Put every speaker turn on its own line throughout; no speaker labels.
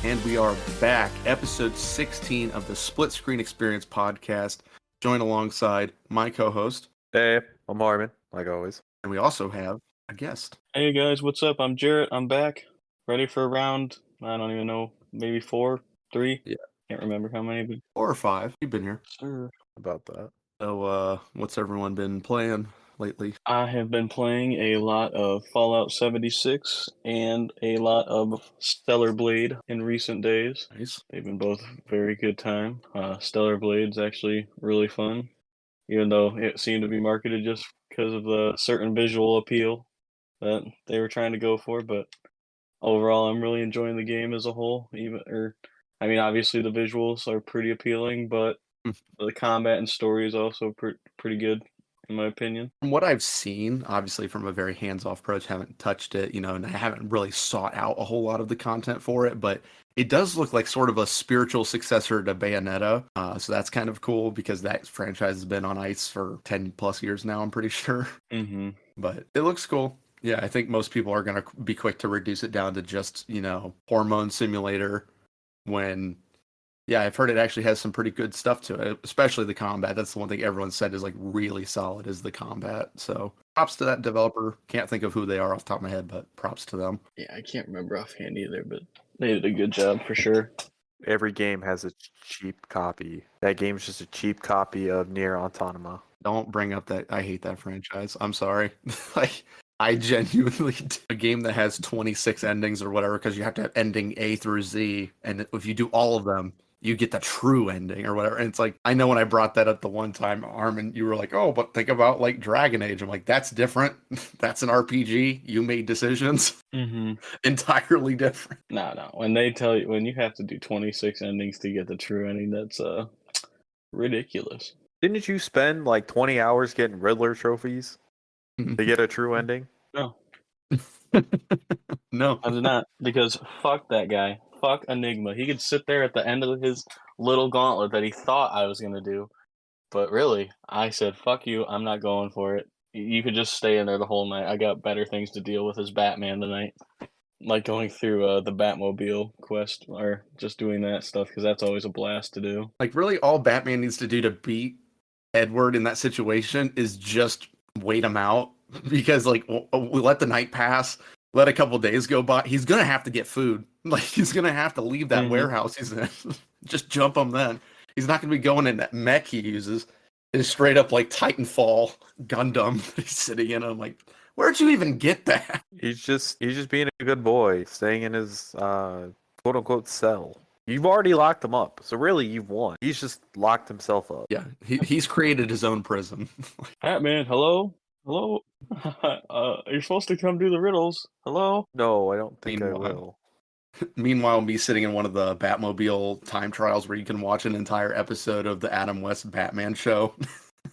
And we are back, episode 16 of the Split Screen Experience podcast, joined alongside my co-host.
Hey, I'm Harmon, like always.
And we also have a guest.
Hey guys, what's up? I'm Jarrett. I'm back. Ready for a round. I don't even know, maybe 4, 3?
Yeah.
Can't remember how many. But
4 or 5. You've been here.
sure.
About that.
So, what's everyone been playing lately?
I have been playing a lot of Fallout 76 and a lot of Stellar Blade in recent days.
Nice.
They've been both very good time. Stellar Blade's actually really fun, even though it seemed to be marketed just because of the certain visual appeal that they were trying to go for, but overall, I'm really enjoying the game as a whole. Obviously the visuals are pretty appealing, but the combat and story is also pretty good, in my opinion.
From what I've seen, obviously from a very hands-off approach, haven't touched it, and I haven't really sought out a whole lot of the content for it, but it does look like sort of a spiritual successor to Bayonetta. So that's kind of cool because that franchise has been on ice for 10 plus years now, I'm pretty sure.
Mm-hmm.
But it looks cool. Yeah, I think most people are going to be quick to reduce it down to just, hormone simulator when, yeah, I've heard it actually has some pretty good stuff to it, especially the combat. That's the one thing everyone said is like really solid is the combat. So props to that developer. Can't think of who they are off the top of my head, but props to them.
Yeah, I can't remember offhand either, but they did a good job for sure.
Every game has a cheap copy. That game's just a cheap copy of Nier Automata.
Don't bring up that. I hate that franchise. I'm sorry. Like, I genuinely, a game that has 26 endings or whatever, because you have to have ending A through Z, and if you do all of them, you get the true ending or whatever. And it's like, I know when I brought that up the one time, Armin, you were like, oh, but think about like Dragon Age. I'm like, that's different. That's an RPG. You made decisions.
Mm-hmm.
Entirely different.
No. When they tell you, when you have to do 26 endings to get the true ending, that's ridiculous.
Didn't you spend like 20 hours getting Riddler trophies to get a true ending?
No.
No.
I did not, because fuck that guy. Fuck Enigma. He could sit there at the end of his little gauntlet that he thought I was going to do. But really, I said, fuck you, I'm not going for it. You could just stay in there the whole night. I got better things to deal with as Batman tonight. Like going through the Batmobile quest, or just doing that stuff, because that's always a blast to do.
Like, really, all Batman needs to do to beat Edward in that situation is just wait him out. Because, like, we let the night pass, let a couple days go by. He's going to have to get food. Like, he's going to have to leave that warehouse he's in. Just jump him then. He's not going to be going in that mech he uses. It's straight up, like, Titanfall Gundam that he's sitting in. I'm like, where'd you even get that?
He's just being a good boy, staying in his quote-unquote cell. You've already locked him up, so really you've won. He's just locked himself up.
Yeah, he's created his own prison.
Batman, hello? Hello? You're supposed to come do the riddles. Hello?
No, I don't think I will.
Meanwhile, me sitting in one of the Batmobile time trials where you can watch an entire episode of the Adam West Batman show.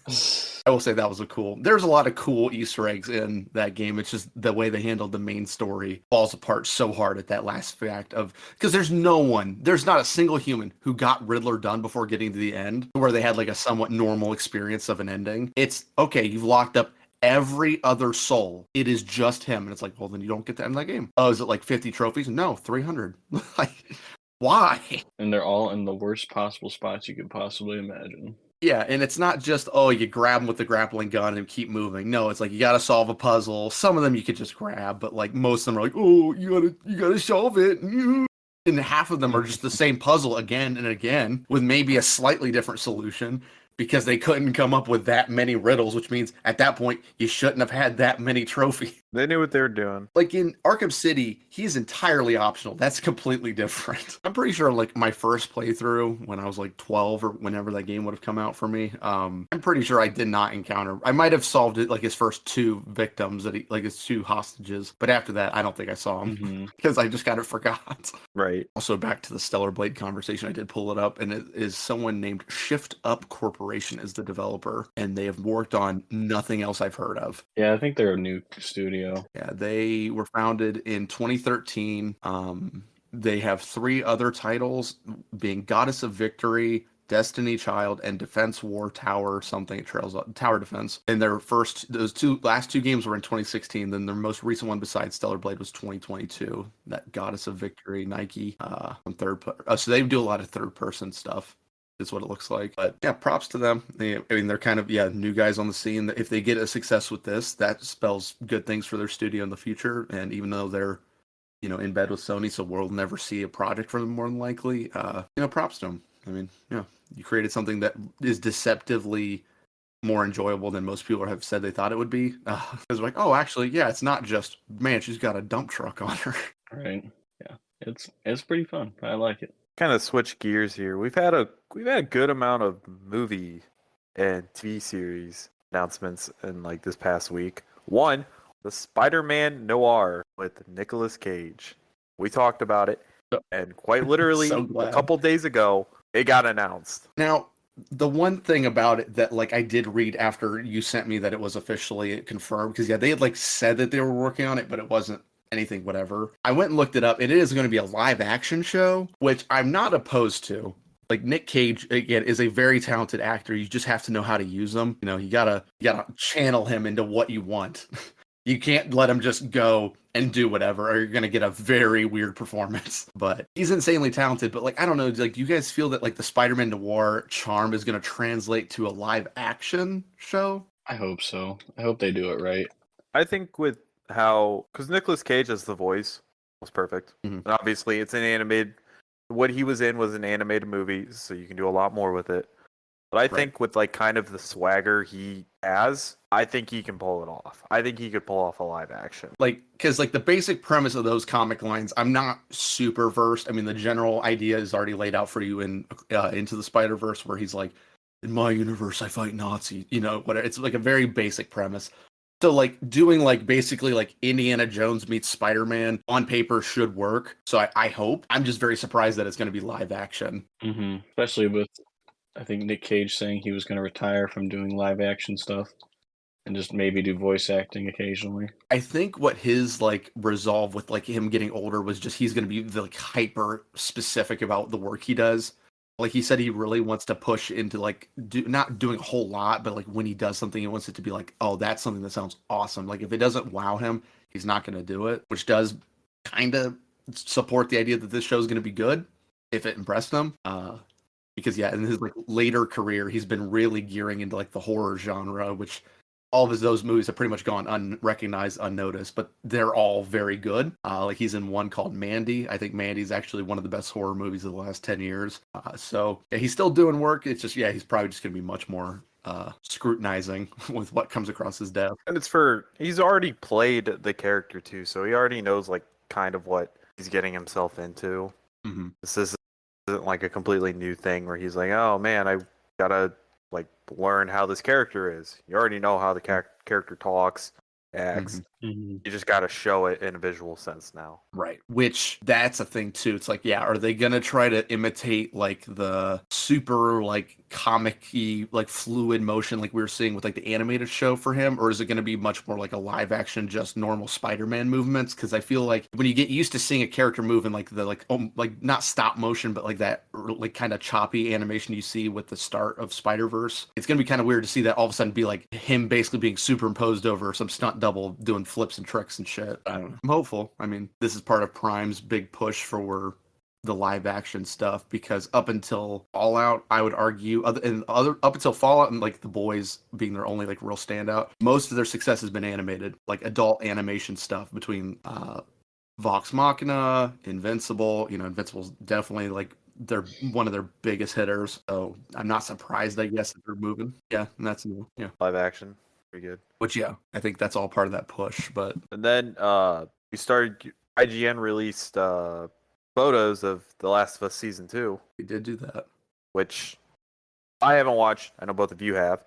I will say that was there's a lot of cool Easter eggs in that game. It's just the way they handled the main story falls apart so hard at that last fact because there's not a single human who got Riddler done before getting to the end where they had like a somewhat normal experience of an ending. It's okay, you've locked up every other soul. It is just him. And it's like, well, then you don't get to end that game. Oh, is it like 50 trophies? No, 300. Like, why?
And they're all in the worst possible spots you could possibly imagine.
Yeah, and it's not just, oh, you grab them with the grappling gun and keep moving. No, it's like you gotta solve a puzzle. Some of them you could just grab, but like most of them are like, oh, you gotta solve it. And half of them are just the same puzzle again and again with maybe a slightly different solution because they couldn't come up with that many riddles, which means at that point you shouldn't have had that many trophies.
They knew what they were doing.
Like in Arkham City, he's entirely optional. That's completely different. I'm pretty sure like my first playthrough when I was like 12 or whenever that game would have come out for me, I'm pretty sure I did not encounter. I might have solved it like his first 2 victims his 2 hostages, but after that, I don't think I saw him because I just kind of forgot.
Right.
Also, back to the Stellar Blade conversation, I did pull it up, and it is someone named Shift Up Corporation is the developer, and they have worked on nothing else I've heard of.
Yeah, I think they're a new studio.
Yeah, they were founded in 2013. They have 3 other titles, being Goddess of Victory, Destiny Child, and Defense War Tower something. Trails Tower Defense. And their last two games were in 2016. Then their most recent one besides Stellar Blade was 2022. That Goddess of Victory Nike from so they do a lot of third person stuff. Is what it looks like. But yeah, props to them. They're kind of new guys on the scene. If they get a success with this, that spells good things for their studio in the future. And even though they're in bed with Sony, so we'll never see a project from them more than likely. Props to them. I mean, you created something that is deceptively more enjoyable than most people have said they thought it would be. Because like, oh, actually, yeah, it's not just man, she's got a dump truck on her.
Right. Yeah. It's pretty fun. I like it.
Kind of switch gears here. We've had a good amount of movie and TV series announcements in like this past week. One, the Spiderman Noir with Nicolas Cage. We talked about it, and quite literally a couple days ago, it got announced.
Now, the one thing about it that like I did read after you sent me that it was officially confirmed, because they had like said that they were working on it, but it wasn't anything whatever. I went and looked it up, and it is going to be a live action show, which I'm not opposed to. Like Nick Cage again is a very talented actor. You just have to know how to use them. You gotta channel him into what you want. You can't let him just go and do whatever, or you're gonna get a very weird performance. But he's insanely talented. But like, I don't know, like, do you guys feel that like the Spider-Man Noir charm is gonna translate to a live action show?
I hope so. I hope they do it right.
I think with because Nicolas Cage as the voice was perfect. Mm-hmm. And obviously, it's an animated. What he was in was an animated movie, so you can do a lot more with it. But I think with like kind of the swagger he has, I think he can pull it off. I think he could pull off a live action.
Like, because like the basic premise of those comic lines, I'm not super versed. I mean, the general idea is already laid out for you in Into the Spider-Verse, where he's like, in my universe, I fight Nazis. Whatever. It's like a very basic premise. So like doing like basically like Indiana Jones meets Spider-Man on paper should work. So I hope. I'm just very surprised that it's going to be live action.
Mm-hmm. Especially with, I think, Nick Cage saying he was going to retire from doing live action stuff and just maybe do voice acting occasionally.
I think what his like resolve with like him getting older was just he's going to be like hyper specific about the work he does. Like he said, he really wants to push into like not doing a whole lot, but like when he does something, he wants it to be like, oh, that's something that sounds awesome. Like if it doesn't wow him, he's not going to do it, which does kind of support the idea that this show is going to be good if it impressed him. Because in his like later career, he's been really gearing into like the horror genre, which all of those movies have pretty much gone unrecognized, unnoticed, but they're all very good. Like he's in one called Mandy. I think Mandy's actually one of the best horror movies of the last 10 years. So he's still doing work. It's just, he's probably just going to be much more scrutinizing with what comes across his desk.
And he's already played the character too, so he already knows like kind of what he's getting himself into. Mm-hmm. This isn't like a completely new thing where he's like, oh man, I gotta like learn how this character is. You already know how the character talks, acts. Mm-hmm. You just got to show it in a visual sense now.
Right. Which that's a thing too. It's like, are they going to try to imitate like the super like comic-y, like fluid motion like we were seeing with like the animated show for him? Or is it going to be much more like a live action, just normal Spider-Man movements? Because I feel like when you get used to seeing a character move in like the like not stop motion, but like that like kind of choppy animation you see with the start of Spider-Verse, it's going to be kind of weird to see that all of a sudden be like him basically being superimposed over some stunt double doing flips and tricks and shit. I don't know. I'm hopeful. I mean, this is part of Prime's big push for the live action stuff, because up until Fallout, I would argue, up until Fallout and like The Boys being their only like real standout, most of their success has been animated, like adult animation stuff between Vox Machina, Invincible. Invincible's definitely like they're one of their biggest hitters. So I'm not surprised, I guess, that they're moving. Yeah, and that's new. Yeah,
live action. Pretty good.
Which I think that's all part of that push. But
and then IGN released photos of The Last of Us Season 2.
We did do that.
Which I haven't watched. I know both of you have.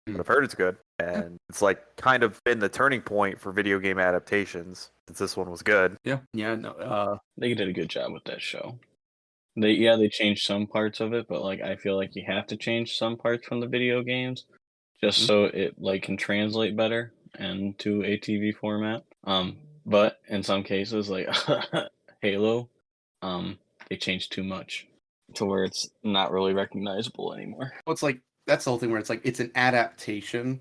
But I've heard it's good. And it's like kind of been the turning point for video game adaptations, since this one was good.
Yeah. Yeah, no.
They did a good job with that show. They changed some parts of it, but like I feel like you have to change some parts from the video games just so it like can translate better into a TV format. But in some cases, like Halo, they changed too much. to where it's not really recognizable anymore.
Well, it's like that's the whole thing where it's like it's an adaptation,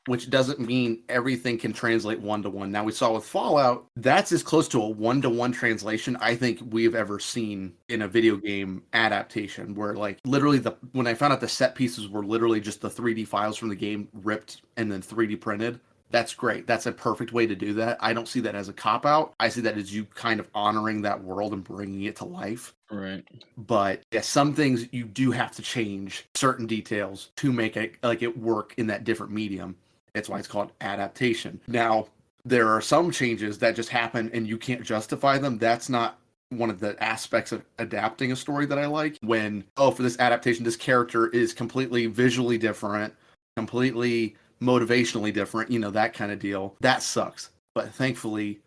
which doesn't mean everything can translate 1-to-1. Now we saw with Fallout, that's as close to a 1-to-1 translation I think we've ever seen in a video game adaptation, where like literally when I found out the set pieces were literally just the 3D files from the game ripped and then 3D printed. That's great. That's a perfect way to do that. I don't see that as a cop-out. I see that as you kind of honoring that world and bringing it to life.
Right.
But yeah, some things you do have to change certain details to make it like it work in that different medium. That's why it's called adaptation. Now, there are some changes that just happen and you can't justify them. That's not one of the aspects of adapting a story that I like. When, for this adaptation, this character is completely visually different, completely motivationally different, that kind of deal. That sucks. But thankfully,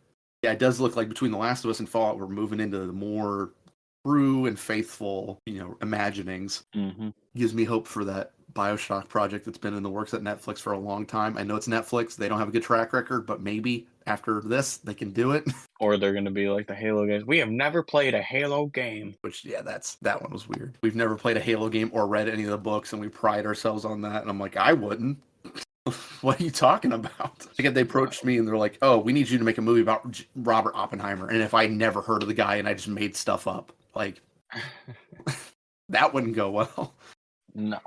yeah, it does look like between The Last of Us and Fallout, we're moving into the more true and faithful, imaginings.
Mm-hmm.
Gives me hope for that BioShock project that's been in the works at Netflix for a long time. I know it's Netflix. They don't have a good track record, but maybe after this, they can do it.
Or they're going to be like the Halo guys. We have never played a Halo game.
Which, yeah, that one was weird. We've never played a Halo game or read any of the books, and we pride ourselves on that. And I'm like, I wouldn't. What are you talking about? Again, they approached me and they're like, oh, we need you to make a movie about Robert Oppenheimer. And if I never heard of the guy and I just made stuff up, like, that wouldn't go well.
No.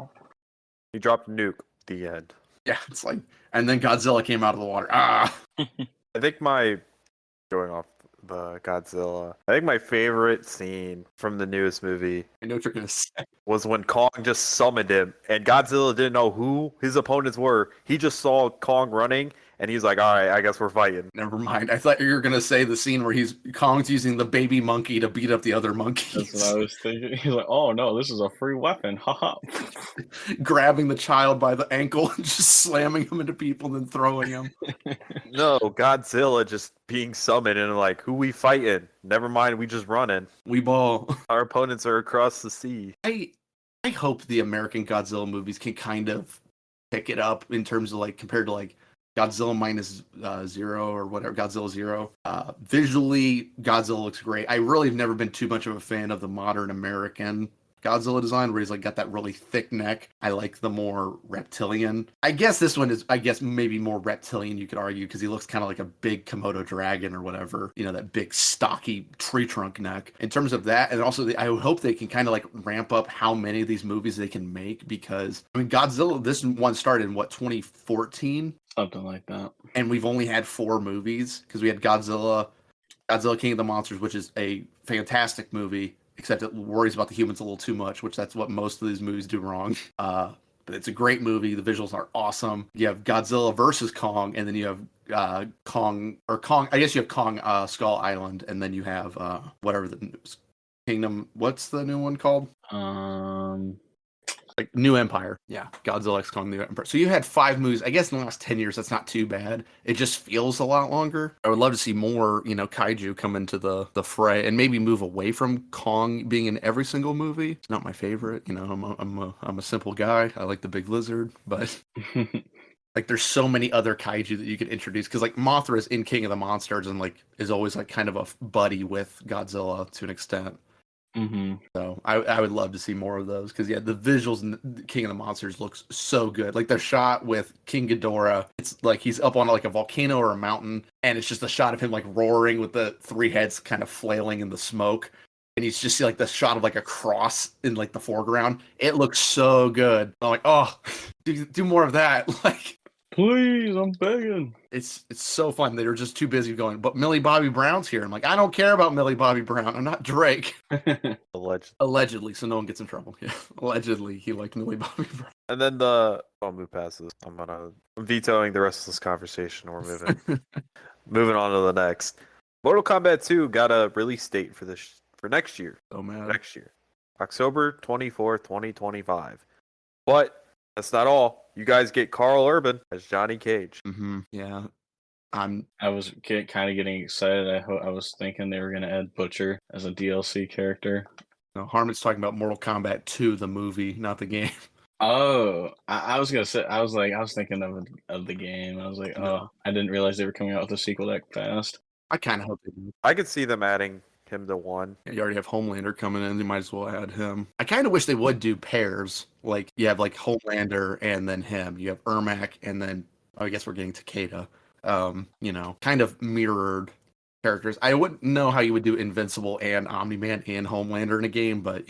He dropped a nuke. The end.
Yeah, it's like, and then Godzilla came out of the water. Ah!
I think going off the Godzilla, I think my favorite scene from the newest movie
I know what you're going to say.
was when Kong just summoned him, and Godzilla didn't know who his opponents were. He just saw Kong running, and he's like, all right, I guess we're fighting.
Never mind. I thought you were going to say the scene where Kong's using the baby monkey to beat up the other monkeys.
That's what I was thinking. He's like, oh no, this is a free weapon. Haha.
Grabbing the child by the ankle and just slamming him into people and then throwing him.
No, Godzilla just being summoned and like, who we fighting? Never mind, we just running.
We ball.
Our opponents are across the sea.
I hope the American Godzilla movies can kind of pick it up in terms of like compared to like Godzilla minus zero or whatever, Godzilla zero. Visually, Godzilla looks great. I really have never been too much of a fan of the modern American Godzilla design where he's like got that really thick neck. I like the more reptilian. I guess this one is, maybe more reptilian, you could argue, because he looks kind of like a big Komodo dragon or whatever. That big stocky tree trunk neck. In terms of that, and also I would hope they can kind of like ramp up how many of these movies they can make, because I mean Godzilla, this one started in 2014?
Something like that.
And we've only had 4 movies because we had Godzilla King of the Monsters, which is a fantastic movie, except it worries about the humans a little too much, which that's what most of these movies do wrong. But it's a great movie. The visuals are awesome. You have Godzilla versus Kong, and then you have Kong. I guess you have Kong Skull Island, and then you have whatever the Kingdom. What's the new one called? Like New Empire. Yeah, Godzilla X Kong New Empire. So you had 5 movies. I guess in the last 10 years, that's not too bad. It just feels a lot longer. I would love to see more, kaiju come into the fray and maybe move away from Kong being in every single movie. It's not my favorite. I'm a simple guy. I like the big lizard, but like there's so many other kaiju that you could introduce, because like Mothra is in King of the Monsters and like is always like kind of a buddy with Godzilla to an extent.
Mm-hmm.
So I would love to see more of those, because yeah, the visuals in King of the Monsters looks so good. Like the shot with King Ghidorah, it's like he's up on like a volcano or a mountain, and it's just a shot of him like roaring with the 3 heads kind of flailing in the smoke, and you just see like the shot of like a cross in like the foreground. It looks so good. I'm like, oh, do more of that. Like,
please, I'm begging.
It's so fun. They were just too busy going, but Millie Bobby Brown's here. I'm like, I don't care about Millie Bobby Brown. I'm not Drake. Allegedly, so no one gets in trouble. Yeah, allegedly, he liked Millie Bobby Brown.
And then I'll move past this. I'm vetoing the rest of this conversation. We're moving on to the next. Mortal Kombat 2 got a release date for next year.
Oh man,
next year, October 24th, 2025. But that's not all. You guys get Carl Urban as Johnny Cage.
Mm-hmm. Yeah.
I was kind of getting excited. I was thinking they were going to add Butcher as a DLC character.
No, Harmon's talking about Mortal Kombat 2, the movie, not the game.
Oh, I was gonna say. I was thinking of the game. I was like,
No.
I didn't realize they were coming out with a sequel that fast.
I kind of hope they do.
I could see them adding him to one.
You already have Homelander coming in. You might as well add him. I kind of wish they would do pairs. Like you have like Homelander and then him. You have Ermac and then I guess we're getting Takeda. Kind of mirrored characters. I wouldn't know how you would do Invincible and Omni-Man and Homelander in a game, but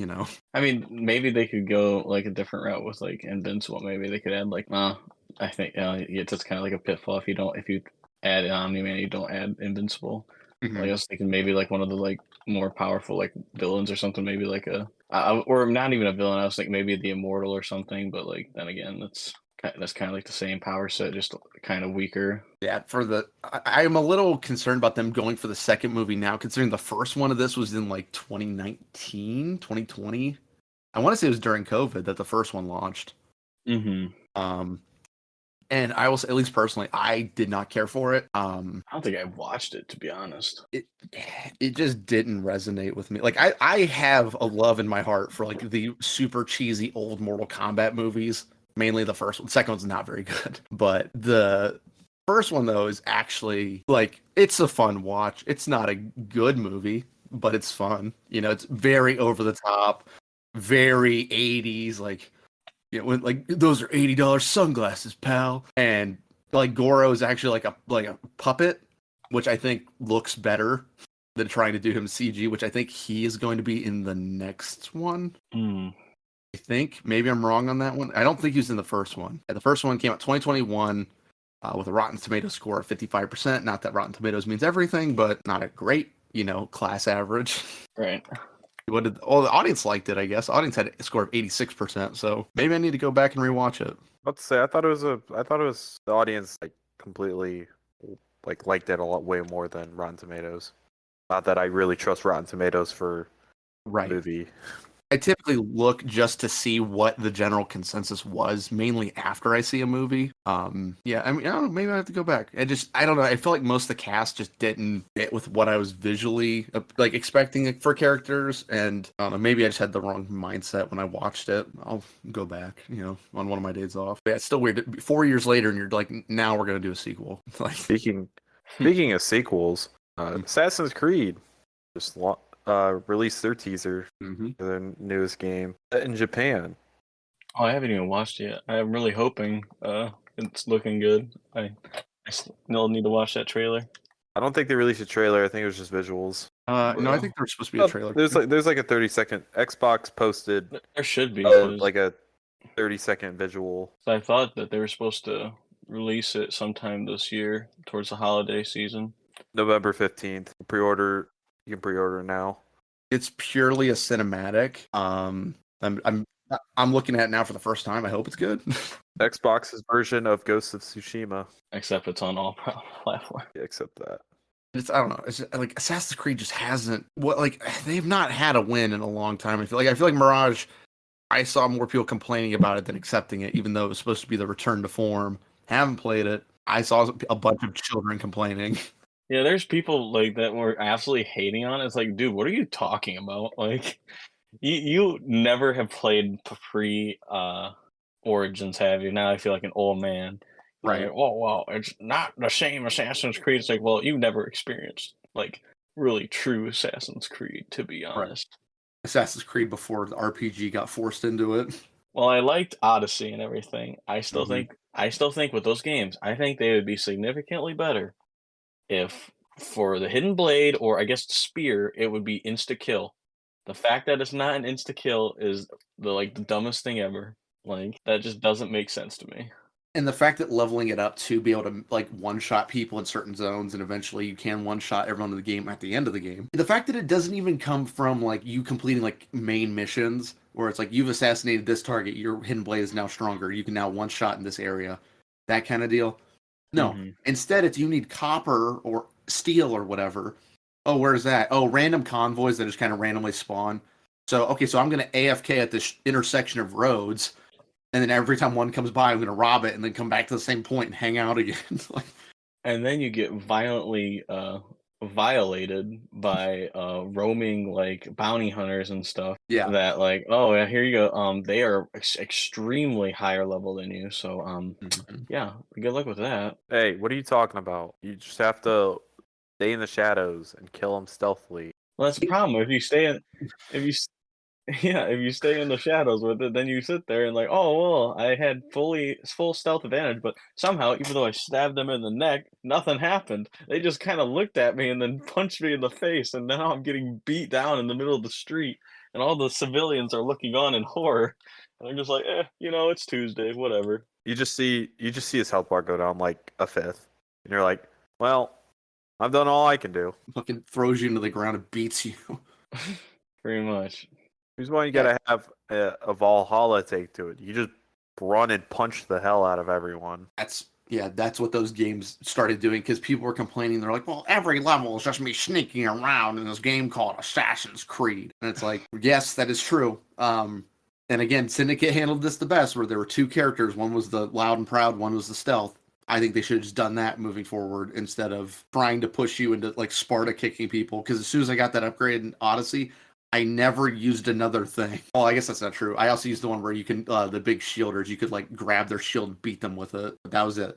I mean, maybe they could go like a different route with like Invincible. Maybe they could add like, I think it's just kind of like a pitfall if you add Omni-Man, you don't add Invincible.
Mhm.
Like, I was thinking maybe like one of the like more powerful like villains or something. Maybe like or not even a villain. I was thinking maybe the Immortal or something. But like then again, that's kind of like the same power set, just kind of weaker.
Yeah, I am a little concerned about them going for the second movie now, considering the first one of this was in like 2019, 2020. I want to say it was during COVID that the first one launched.
Mm-hmm.
And I will say, at least personally, I did not care for it.
I don't think I watched it, to be honest.
It just didn't resonate with me. Like I have a love in my heart for like the super cheesy old Mortal Kombat movies. Mainly the first one. The second one's not very good. But the first one though is actually like it's a fun watch. It's not a good movie, but it's fun. It's very over the top, very 80s, like when like those are $80 sunglasses, pal. And like Goro is actually like a puppet, which I think looks better than trying to do him CG, which I think he is going to be in the next one. I think maybe I'm wrong on that one. I don't think he was in the first one. The first one came out 2021 with a Rotten Tomatoes score of 55%. Not that Rotten Tomatoes means everything, but not a great, class average.
Right.
The audience liked it, I guess. The audience had a score of 86%, so maybe I need to go back and rewatch it.
Let's say I thought it was the audience like completely like liked it a lot way more than Rotten Tomatoes. Not that I really trust Rotten Tomatoes for
right
movie.
I typically look just to see what the general consensus was, mainly after I see a movie. Yeah, I mean, I don't know, maybe I have to go back. I don't know. I feel like most of the cast just didn't fit with what I was visually like expecting for characters, and I don't know, maybe I just had the wrong mindset when I watched it. I'll go back, on one of my days off. But yeah, it's still weird. 4 years later, and you're like, now we're gonna do a sequel. Like
Speaking of sequels, Assassin's Creed just released their teaser for their newest game in Japan.
Oh, I haven't even watched it yet. I'm really hoping it's looking good. I still need to watch that trailer.
I don't think they released a trailer. I think it was just visuals.
No, I think there's supposed to be a trailer.
There's like a 30-second. Xbox posted.
There should be
like a 30-second visual.
So I thought that they were supposed to release it sometime this year towards the holiday season.
November 15th. Pre-order. You can pre-order now.
It's purely a cinematic. I'm looking at it now for the first time. I hope it's good.
Xbox's version of Ghost of Tsushima.
Except it's on all platforms.
Yeah, except that.
I don't know. It's just, like Assassin's Creed just hasn't. They've not had a win in a long time. I feel like Mirage. I saw more people complaining about it than accepting it, even though it was supposed to be the return to form. Haven't played it. I saw a bunch of children complaining.
Yeah, there's people like that were absolutely hating on it. It's like, dude, what are you talking about? Like, you never have played pre Origins, have you? Now I feel like an old man.
Right.
Like, oh, well, it's not the same Assassin's Creed. It's like, well, you've never experienced like really true Assassin's Creed, to be honest.
Right. Assassin's Creed before the RPG got forced into it.
Well, I liked Odyssey and everything. I still think with those games, I think they would be significantly better if for the Hidden Blade or I guess the Spear, it would be insta kill. The fact that it's not an insta kill is the dumbest thing ever. Like that just doesn't make sense to me.
And the fact that leveling it up to be able to like one-shot people in certain zones and eventually you can one-shot everyone in the game at the end of the game. The fact that it doesn't even come from like you completing like main missions where it's like you've assassinated this target, your Hidden Blade is now stronger, you can now one-shot in this area. That kind of deal. No. Instead it's you need copper or steel or whatever. Oh, where's that? Oh, random convoys that just kind of randomly spawn. So I'm going to AFK at this intersection of roads. And then every time one comes by, I'm going to rob it and then come back to the same point and hang out again.
And then you get violently violated by roaming like bounty hunters and stuff.
Yeah.
That like, oh yeah, here you go. They are extremely higher level than you. So yeah, good luck with that.
Hey, what are you talking about? You just have to stay in the shadows and kill them stealthily.
Well, that's the problem. If you s- yeah, if you stay in the shadows with it, then you sit there and like, oh well, I had full stealth advantage, but somehow, even though I stabbed them in the neck, nothing happened. They just kind of looked at me and then punched me in the face, and now I'm getting beat down in the middle of the street, and all the civilians are looking on in horror, and I'm just like, it's Tuesday, whatever.
You just see his health bar go down like a fifth, and you're like, well, I've done all I can do.
Fucking throws you into the ground and beats you.
Pretty much.
Here's why you
Yeah.
gotta have a Valhalla take to it. You just run and punch the hell out of everyone.
That's what those games started doing because people were complaining. They're like, well, every level is just me sneaking around in this game called Assassin's Creed. And it's like, yes, that is true. And again, Syndicate handled this the best, where there were two characters. One was the loud and proud, one was the stealth. I think they should have just done that moving forward instead of trying to push you into like Sparta kicking people. Because as soon as I got that upgrade in Odyssey, I never used another thing. Well, I guess that's not true. I also used the one where you can, the big shielders, you could like grab their shield and beat them with it. That was it.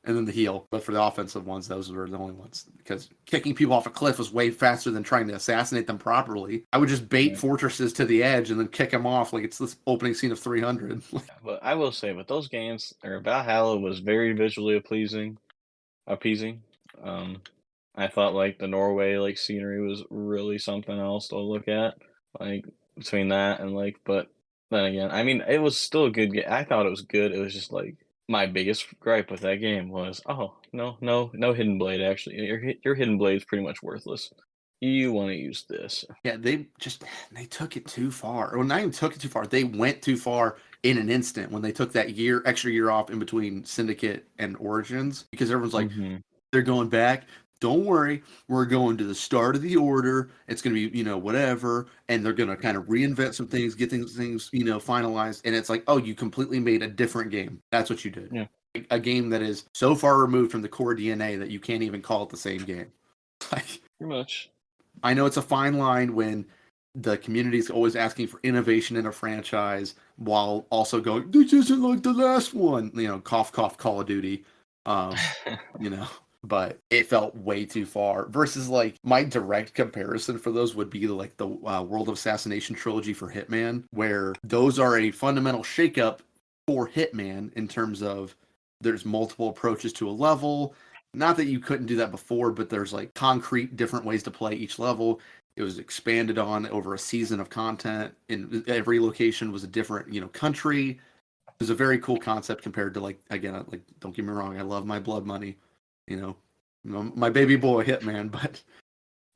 And then the heal. But for the offensive ones, those were the only ones. Because kicking people off a cliff was way faster than trying to assassinate them properly. I would just bait fortresses to the edge and then kick them off like it's this opening scene of 300.
But I will say, with those games, or Valhalla was very visually appeasing. Um, I thought like the Norway like scenery was really something else to look at. Like between that and like, but then again, I mean, it was still a good game. I thought it was good. It was just like my biggest gripe with that game was, oh no hidden blade. Actually, your hidden blade is pretty much worthless. You want to use this.
Yeah, they took it too far. Well, not even took it too far. They went too far in an instant when they took that extra year off in between Syndicate and Origins because everyone's like, they're going back. Don't worry, we're going to the start of the order. It's going to be, whatever, and they're going to kind of reinvent some things, get things, finalized. And it's like, oh, you completely made a different game. That's what you did.
Yeah.
A game that is so far removed from the core DNA that you can't even call it the same game. Like,
Pretty much.
I know it's a fine line when the community is always asking for innovation in a franchise while also going, this isn't like the last one. Cough, cough, Call of Duty. But it felt way too far versus like my direct comparison for those would be like the World of Assassination trilogy for Hitman, where those are a fundamental shakeup for Hitman in terms of there's multiple approaches to a level. Not that you couldn't do that before, but there's like concrete different ways to play each level. It was expanded on over a season of content, and every location was a different, country. It was a very cool concept compared to like, again, like, don't get me wrong, I love my blood money, my baby boy Hitman, but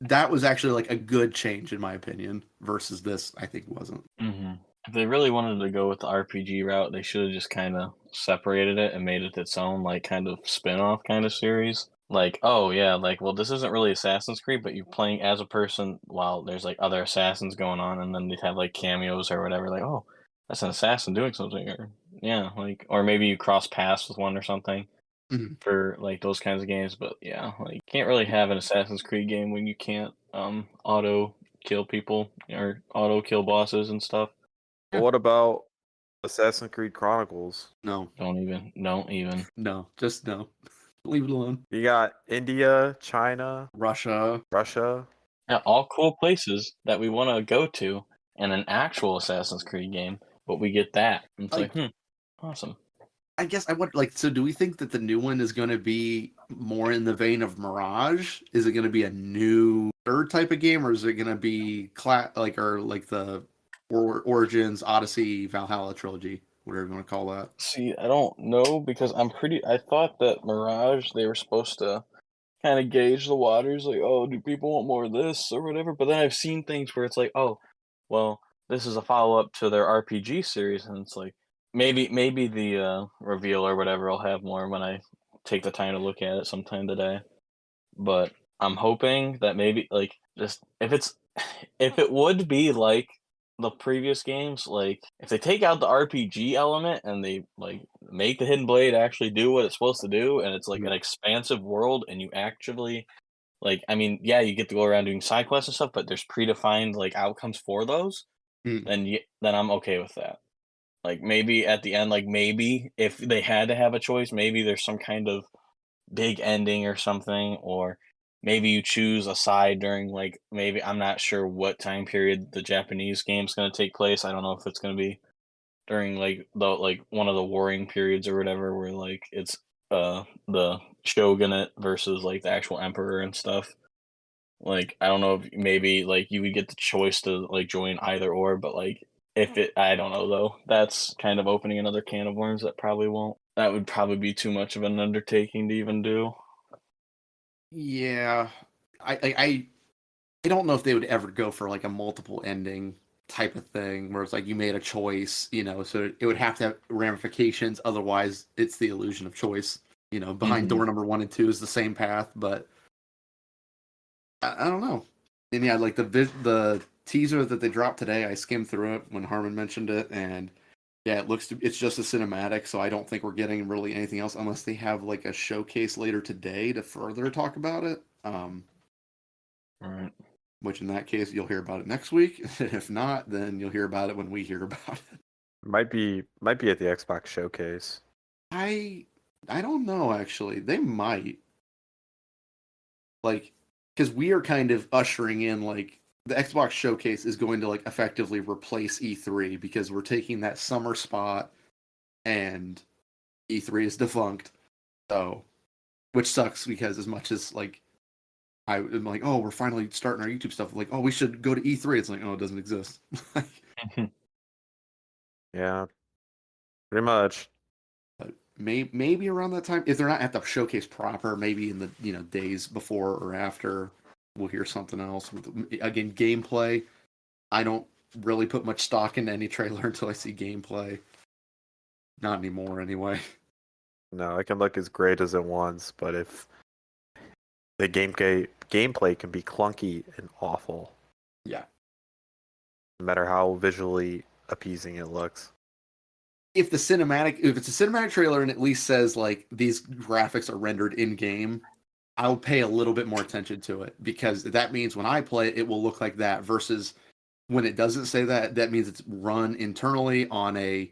that was actually like a good change in my opinion versus this, I think wasn't.
If they really wanted to go with the RPG route, they should have just kind of separated it and made it its own, like, kind of spin-off kind of series. Like, oh yeah, like, well, this isn't really Assassin's Creed, but you're playing as a person while there's like other assassins going on, and then they'd have like cameos or whatever. Like, oh, that's an assassin doing something, or yeah, like, or maybe you cross paths with one or something for like those kinds of games. But yeah, like, you can't really have an Assassin's Creed game when you can't auto kill people or auto kill bosses and stuff.
But what about Assassin's Creed Chronicles?
No,
Don't even.
no, just no. Leave it alone.
You got India, China,
Russia.
Yeah, all cool places that we want to go to, and an actual Assassin's Creed game, but we get that. And it's like, awesome.
I guess I would like. So, do we think that the new one is going to be more in the vein of Mirage? Is it going to be a new third type of game, or is it going to be like the Origins, Odyssey, Valhalla trilogy, whatever you want to call that?
See, I don't know because I thought that Mirage, they were supposed to kind of gauge the waters, like, oh, do people want more of this or whatever? But then I've seen things where it's like, oh, well, this is a follow up to their RPG series, and it's like maybe the reveal or whatever I'll have more when I take the time to look at it sometime today. But I'm hoping that maybe like just if it would be like the previous games, like if they take out the RPG element and they like make the hidden blade actually do what it's supposed to do, and it's like an expansive world, and you actually like, I mean, yeah, you get to go around doing side quests and stuff, but there's predefined like outcomes for those. Then I'm okay with that. Like maybe at the end, like maybe if they had to have a choice, maybe there's some kind of big ending or something, or maybe you choose a side during like maybe I'm not sure what time period the Japanese game's going to take place. I don't know if it's going to be during like one of the warring periods or whatever, where like it's the shogunate versus like the actual emperor and stuff. Like I don't know if maybe like you would get the choice to like join either or, but like if it I don't know though. That's kind of opening another can of worms that probably won't. That would probably be too much of an undertaking to even do.
Yeah, I don't know if they would ever go for like a multiple ending type of thing where it's like you made a choice, so it would have to have ramifications. Otherwise, it's the illusion of choice. Behind door number 1 and 2 is the same path, but I don't know. And yeah, like the teaser that they dropped today, I skimmed through it when Harmon mentioned it, and yeah, it's just a cinematic, so I don't think we're getting really anything else unless they have like a showcase later today to further talk about it.
Right.
Which in that case you'll hear about it next week. If not, then you'll hear about it when we hear about it.
Might be at the Xbox showcase.
I don't know actually. They might. Like, because we are kind of ushering in like the Xbox showcase is going to like effectively replace E3 because we're taking that summer spot and E3 is defunct. So, which sucks because as much as like I'm like, oh, we're finally starting our YouTube stuff. Like, oh, we should go to E3. It's like, oh, it doesn't exist.
Yeah, pretty much.
But maybe around that time, if they're not at the showcase proper, maybe in the days before or after, we'll hear something else. Again, gameplay. I don't really put much stock into any trailer until I see gameplay. Not anymore, anyway.
No, it can look as great as it wants, but if the gameplay can be clunky and awful.
Yeah.
No matter how visually appeasing it looks.
If it's a cinematic trailer and at least says like these graphics are rendered in game, I'll pay a little bit more attention to it because that means when I play it, it will look like that versus when it doesn't say that, that means it's run internally on a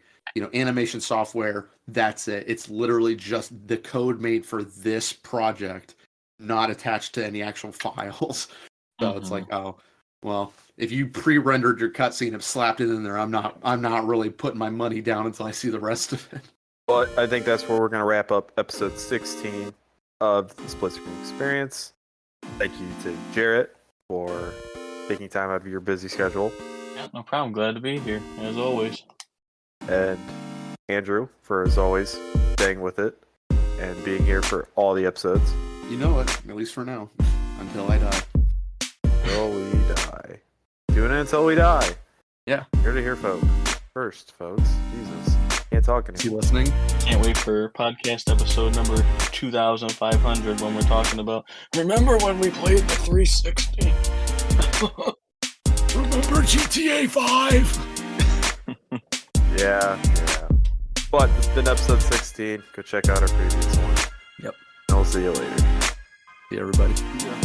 animation software. That's it. It's literally just the code made for this project, not attached to any actual files. So it's like, oh, well, if you pre-rendered your cutscene and slapped it in there, I'm not really putting my money down until I see the rest of it.
But I think that's where we're going to wrap up episode 16 of the Split Screen Experience. Thank you to Jarrett for taking time out of your busy schedule.
Yeah, no problem. Glad to be here, as always.
And Andrew, for as always, staying with it and being here for all the episodes.
You know what? At least for now. Until I die.
Until we die. Doing it until we die.
Yeah.
Here to hear first, folks. Jesus. Can't talk
Is he
anymore.
listening?
Can't wait for podcast episode number 2500 when we're talking about remember when we played the 360?
Remember GTA 5?
Yeah. But it's been episode 16. Go check out our previous one.
Yep.
And we'll see you later.
See you, everybody.
Yeah.